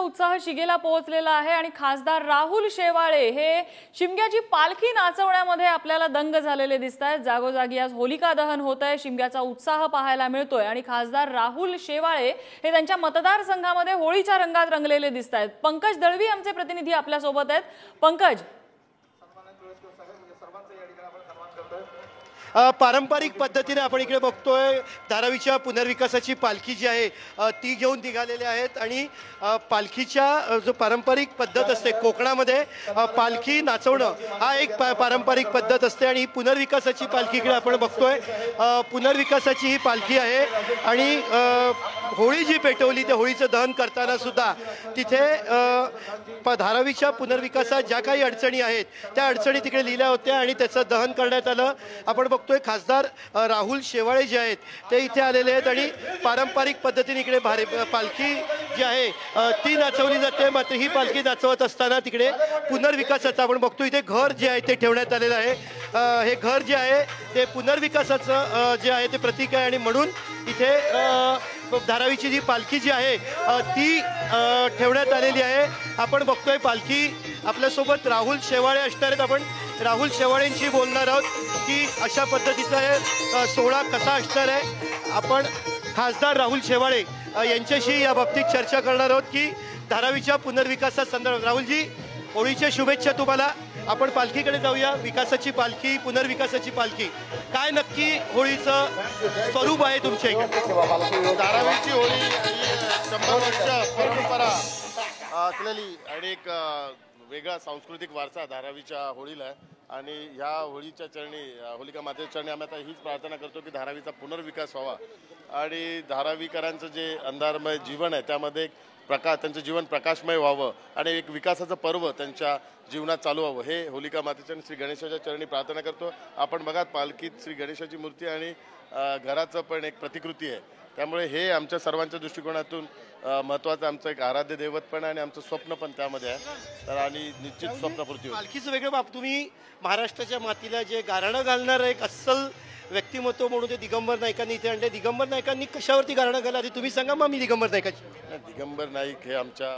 उत्साह शिगेला पोहोचलेला आहे आणि खासदार राहुल शेवाळे हे शिमग्याची पालखी नाचवण्यामध्ये आपल्याला दंग झालेले दिसतात। जागोजागी आज होलिका दहन होतंय, शिमग्याचा उत्साह पाहायला मिळतोय आणि खासदार राहुल शेवाळे हे त्यांच्या मतदारसंघामध्ये होळीच्या रंगात रंगलेले दिसतात। पंकज दळवी आमचे प्रतिनिधी आपल्या सोबत आहेत। पंकज, पारंपरिक पद्धतीने आपण इकडे बघतोय धारावीच्या पुनर्विकासाची पालखी जी आहे ती घेऊन निघालेली आहेत आणि पालखीच्या जो पारंपरिक पद्धत असते कोकणामध्ये पालखी नाचवणं हा एक पारंपरिक पद्धत असते आणि पुनर्विकासाची पालखी इकडे आपण बघतोय। पुनर्विकासाची ही पालखी आहे आणि होळी जी पेटवली त्या होळीचं दहन करताना सुद्धा तिथे धारावीच्या पुनर्विकासात ज्या काही अडचणी आहेत त्या अडचणी तिकडे लिहिल्या होत्या आणि त्याचं दहन करण्यात आलं। आपण बघतोय खासदार राहुल शेवाळे जे आहेत ते इथे आलेले आहेत आणि पारंपरिक पद्धतीने इकडे पालखी जी आहे ती नाचवली जाते। मात्र ही पालखी नाचवत असताना तिकडे पुनर्विकासाचं आपण बघतो इथे घर जे आहे ते ठेवण्यात आलेलं आहे। हे घर जे आहे ते पुनर्विकासाचं जे आहे ते प्रतीक आहे आणि म्हणून इथे धारावीची जी पालखी जी आहे ती ठेवण्यात आलेली आहे। आपण बघतोय पालखी आपल्यासोबत राहुल शेवाळे असणार आहेत। आपण राहुल शेवाळेंशी बोलणार आहोत की अशा पद्धतीचा हे सोहळा कसा असणार आहे। आपण खासदार राहुल शेवाळे यांच्याशी या बाबतीत चर्चा करणार आहोत की धारावीच्या पुनर्विकासा संदर्भात। राहुलजी, होळीच्या शुभेच्छा तुम्हाला। आपण पालखीकडे जाऊया। विकासाची पालखी, पुनर्विकासाची पालखी, काय नक्की होळीचं स्वरूप आहे तुमच्या इकडे? धारावीची होळी ही 100 वर्ष परंपरा असलेली आणि एक वेगळा सांस्कृतिक वारसा धारावीच्या होळीला आहे आणि ह्या होळीच्या चरणी होलिका मातेच्या चरणी आम्ही आता हीच प्रार्थना करतो की धारावीचा पुनर्विकास व्हावा आणि धारावीकरांचं जे अंधारमय जीवन आहे त्यामध्ये एक त्यांचं जीवन प्रकाशमय व्हावं आणि एक विकासाचं पर्व त्यांच्या जीवनात चालू व्हावं हे होलिका मातेच्या आणि श्री गणेशाच्या चरणी प्रार्थना करतो। आपण बघा पालखीत श्री गणेशाची मूर्ती आणि घराचं पण एक प्रतिकृती आहे, त्यामुळे हे आमच्या सर्वांच्या दृष्टिकोनातून महत्त्वाचं आमचं एक आराध्य दैवत पण आणि आमचं स्वप्न पण त्यामध्ये आहे। तर आणि निश्चित स्वप्नपूर्ती होईल। पालखीचं वेगळं बाब, तुम्ही महाराष्ट्राच्या मातीला जे गारणं घालणारं एक अस्सल व्यक्तिमत्व म्हणून ते दिगंबर नाईकांनी इथे आणले। दिगंबर नाईकांनी कशावरती गारणं घाला आधी तुम्ही सांगा, मग मी दिगंबर नाईकाची। दिगंबर नाईक हे आमच्या